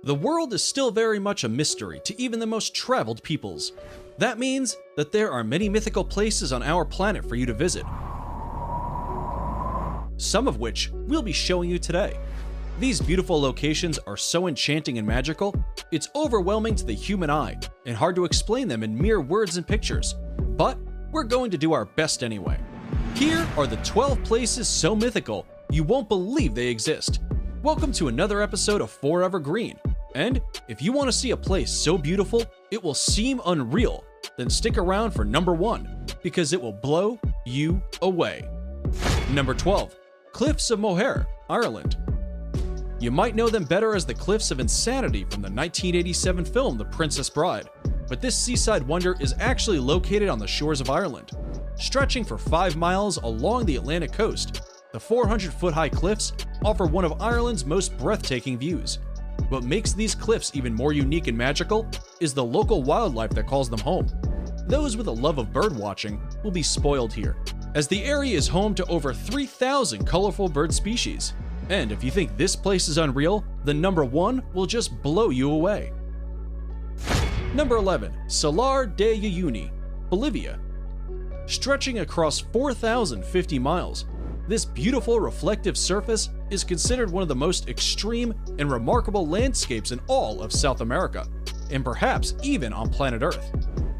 The world is still very much a mystery to even the most traveled peoples. That means that there are many mythical places on our planet for you to visit, some of which we'll be showing you today. These beautiful locations are so enchanting and magical, it's overwhelming to the human eye and hard to explain them in mere words and pictures, but we're going to do our best anyway. Here are the 12 places so mythical you won't believe they exist. Welcome to another episode of Forever Green. And if you want to see a place so beautiful it will seem unreal, then stick around for number 1, because it will blow you away. Number 12. Cliffs of Moher, Ireland. You might know them better as the Cliffs of Insanity from the 1987 film The Princess Bride, but this seaside wonder is actually located on the shores of Ireland. Stretching for 5 miles along the Atlantic coast, the 400-foot-high cliffs offer one of Ireland's most breathtaking views. What makes these cliffs even more unique and magical is the local wildlife that calls them home. Those with a love of birdwatching will be spoiled here, as the area is home to over 3,000 colorful bird species. And if you think this place is unreal, then number 1 will just blow you away. Number 11. Salar de Uyuni, Bolivia. Stretching across 4,050 miles, this beautiful reflective surface is considered one of the most extreme and remarkable landscapes in all of South America, and perhaps even on planet Earth.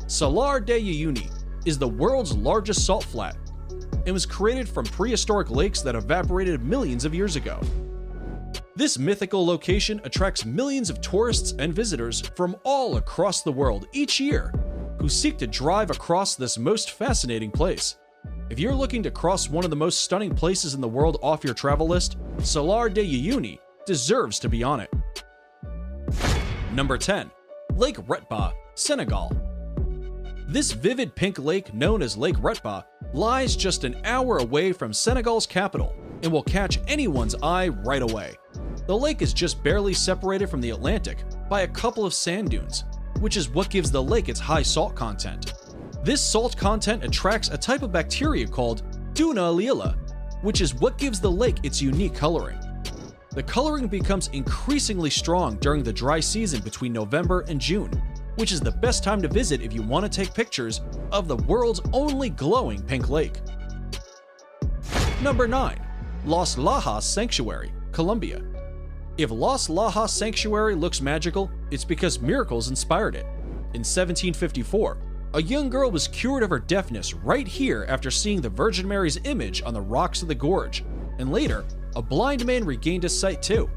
Salar de Uyuni is the world's largest salt flat and was created from prehistoric lakes that evaporated millions of years ago. This mythical location attracts millions of tourists and visitors from all across the world each year who seek to drive across this most fascinating place. If you're looking to cross one of the most stunning places in the world off your travel list, Salar de Uyuni deserves to be on it. Number 10. Lake Retba, Senegal. This vivid pink lake known as Lake Retba lies just an hour away from Senegal's capital and will catch anyone's eye right away. The lake is just barely separated from the Atlantic by a couple of sand dunes, which is what gives the lake its high salt content. This salt content attracts a type of bacteria called Duna Lila, which is what gives the lake its unique coloring. The coloring becomes increasingly strong during the dry season between November and June, which is the best time to visit if you want to take pictures of the world's only glowing pink lake. Number 9. Los Lajas Sanctuary, Colombia. If Los Lajas Sanctuary looks magical, it's because miracles inspired it. In 1754, a young girl was cured of her deafness right here after seeing the Virgin Mary's image on the rocks of the gorge, and later, a blind man regained his sight too.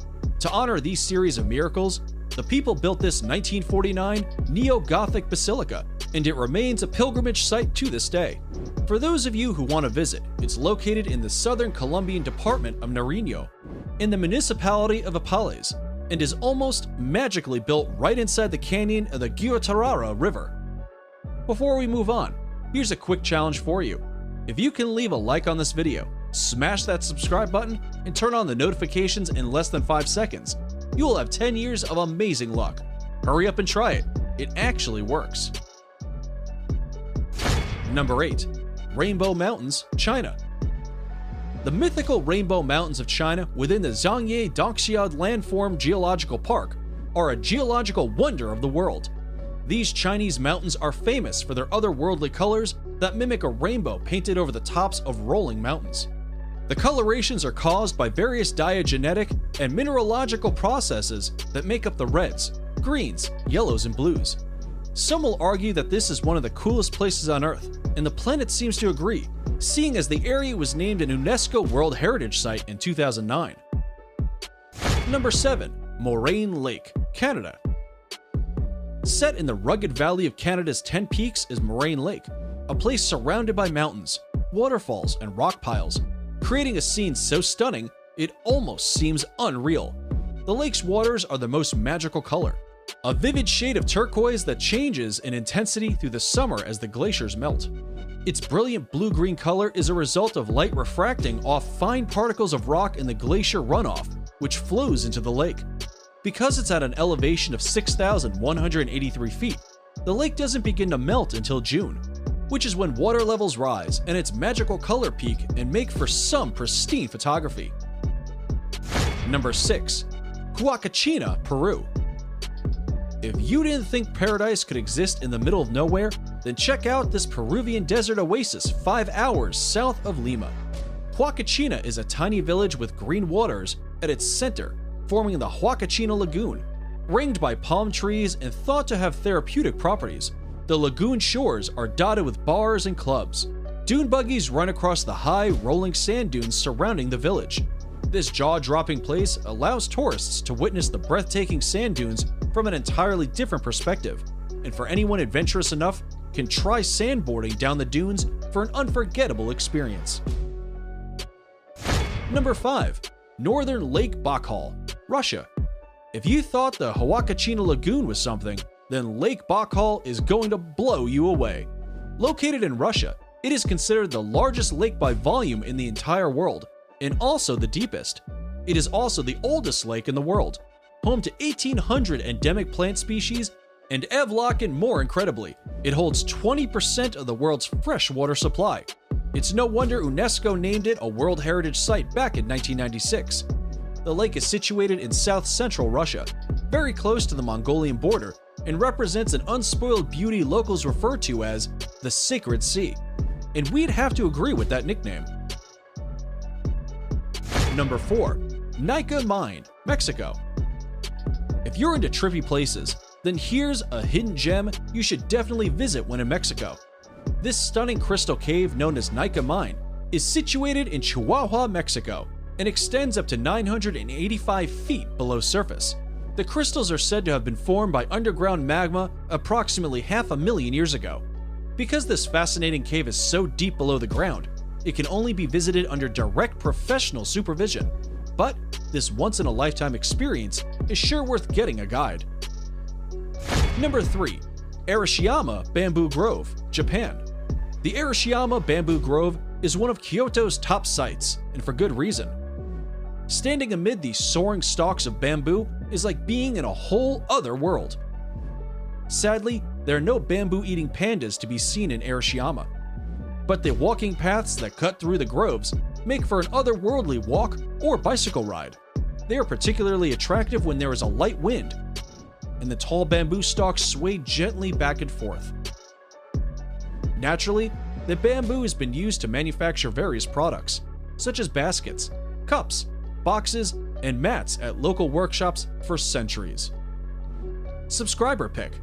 To honor these series of miracles, the people built this 1949 neo-Gothic basilica, and it remains a pilgrimage site to this day. For those of you who want to visit, it's located in the southern Colombian department of Nariño, in the municipality of Apales, and is almost magically built right inside the canyon of the Guatarrara River. Before we move on, here's a quick challenge for you. If you can leave a like on this video, smash that subscribe button, and turn on the notifications in less than 5 seconds, you will have 10 years of amazing luck. Hurry up and try it. It actually works. Number 8. Rainbow Mountains, China. The mythical Rainbow Mountains of China within the Zhangye Doxiad Landform Geological Park are a geological wonder of the world. These Chinese mountains are famous for their otherworldly colors that mimic a rainbow painted over the tops of rolling mountains. The colorations are caused by various diagenetic and mineralogical processes that make up the reds, greens, yellows, and blues. Some will argue that this is one of the coolest places on Earth, and the planet seems to agree, seeing as the area was named an UNESCO World Heritage Site in 2009. Number 7. Moraine Lake, Canada. Set in the rugged valley of Canada's 10 Peaks is Moraine Lake, a place surrounded by mountains, waterfalls, and rock piles, creating a scene so stunning it almost seems unreal. The lake's waters are the most magical color, a vivid shade of turquoise that changes in intensity through the summer as the glaciers melt. Its brilliant blue-green color is a result of light refracting off fine particles of rock in the glacier runoff, which flows into the lake. Because it's at an elevation of 6,183 feet, the lake doesn't begin to melt until June, which is when water levels rise and its magical color peak and make for some pristine photography. Number 6. Huacachina, Peru. If you didn't think paradise could exist in the middle of nowhere, then check out this Peruvian desert oasis 5 hours south of Lima. Huacachina is a tiny village with green waters at its center, forming the Huacachina Lagoon. Ringed by palm trees and thought to have therapeutic properties, the lagoon shores are dotted with bars and clubs. Dune buggies run across the high, rolling sand dunes surrounding the village. This jaw-dropping place allows tourists to witness the breathtaking sand dunes from an entirely different perspective, and for anyone adventurous enough, can try sandboarding down the dunes for an unforgettable experience. Number 5. Northern Lake Baikal, Russia. If you thought the Huacachina Lagoon was something, then Lake Baikal is going to blow you away. Located in Russia, it is considered the largest lake by volume in the entire world, and also the deepest. It is also the oldest lake in the world, home to 1,800 endemic plant species, and Evlock, more incredibly, it holds 20% of the world's freshwater supply. It's no wonder UNESCO named it a World Heritage Site back in 1996. The lake is situated in south-central Russia, very close to the Mongolian border, and represents an unspoiled beauty locals refer to as the Sacred Sea. And we'd have to agree with that nickname. Number 4. Nika Mine, Mexico. If you're into trippy places, then here's a hidden gem you should definitely visit when in Mexico. This stunning crystal cave known as Nika Mine is situated in Chihuahua, Mexico, and extends up to 985 feet below surface. The crystals are said to have been formed by underground magma approximately 500,000 years ago. Because this fascinating cave is so deep below the ground, it can only be visited under direct professional supervision. But this once-in-a-lifetime experience is sure worth getting a guide. Number 3. Arashiyama Bamboo Grove, Japan. The Arashiyama Bamboo Grove is one of Kyoto's top sites, and for good reason. Standing amid these soaring stalks of bamboo is like being in a whole other world. Sadly, there are no bamboo-eating pandas to be seen in Arashiyama, but the walking paths that cut through the groves make for an otherworldly walk or bicycle ride. They are particularly attractive when there is a light wind, and the tall bamboo stalks sway gently back and forth. Naturally, the bamboo has been used to manufacture various products, such as baskets, cups, boxes, and mats at local workshops for centuries. Subscriber pick.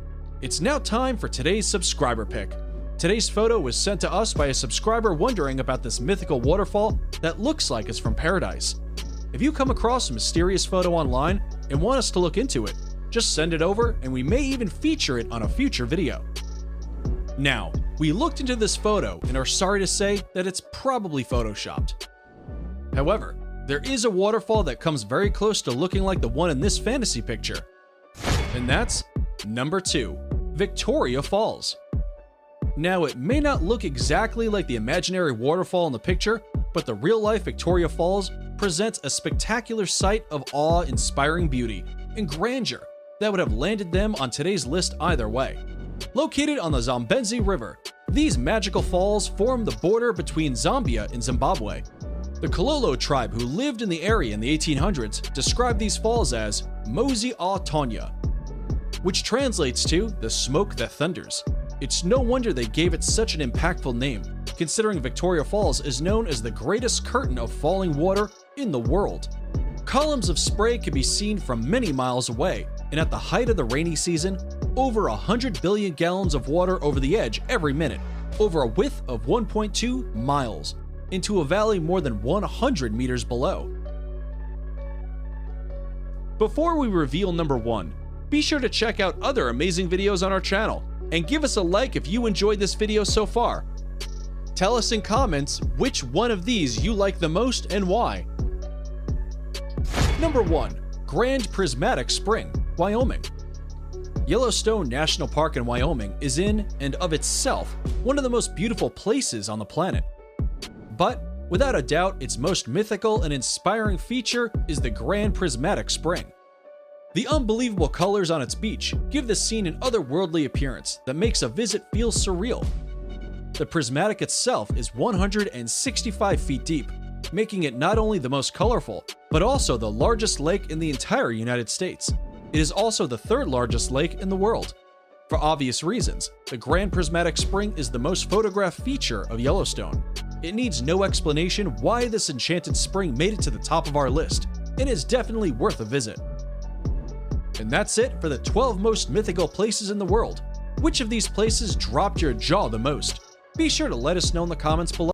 It's now time for today's subscriber pick. Today's photo was sent to us by a subscriber wondering about this mythical waterfall that looks like it's from paradise. If you come across a mysterious photo online and want us to look into it, just send it over and we may even feature it on a future video. Now, we looked into this photo and are sorry to say that it's probably photoshopped. However, there is a waterfall that comes very close to looking like the one in this fantasy picture. And that's number 2, Victoria Falls. Now, it may not look exactly like the imaginary waterfall in the picture, but the real-life Victoria Falls presents a spectacular sight of awe-inspiring beauty and grandeur that would have landed them on today's list either way. Located on the Zambezi River, these magical falls form the border between Zambia and Zimbabwe. The Kololo tribe who lived in the area in the 1800s described these falls as Mozi a Tonya, which translates to the smoke that thunders. It's no wonder they gave it such an impactful name, considering Victoria Falls is known as the greatest curtain of falling water in the world. Columns of spray can be seen from many miles away, and at the height of the rainy season, over 100 billion gallons of water over the edge every minute, over a width of 1.2 miles, into a valley more than 100 meters below. Before we reveal number 1, be sure to check out other amazing videos on our channel, and give us a like if you enjoyed this video so far. Tell us in comments which one of these you like the most and why. Number 1. Grand Prismatic Spring, Wyoming. Yellowstone National Park in Wyoming is in and of itself one of the most beautiful places on the planet. But without a doubt, its most mythical and inspiring feature is the Grand Prismatic Spring. The unbelievable colors on its beach give the scene an otherworldly appearance that makes a visit feel surreal. The prismatic itself is 165 feet deep, making it not only the most colorful, but also the largest lake in the entire United States. It is also the third largest lake in the world. For obvious reasons, the Grand Prismatic Spring is the most photographed feature of Yellowstone. It needs no explanation why this enchanted spring made it to the top of our list, and is definitely worth a visit. And that's it for the 12 most mythical places in the world. Which of these places dropped your jaw the most? Be sure to let us know in the comments below.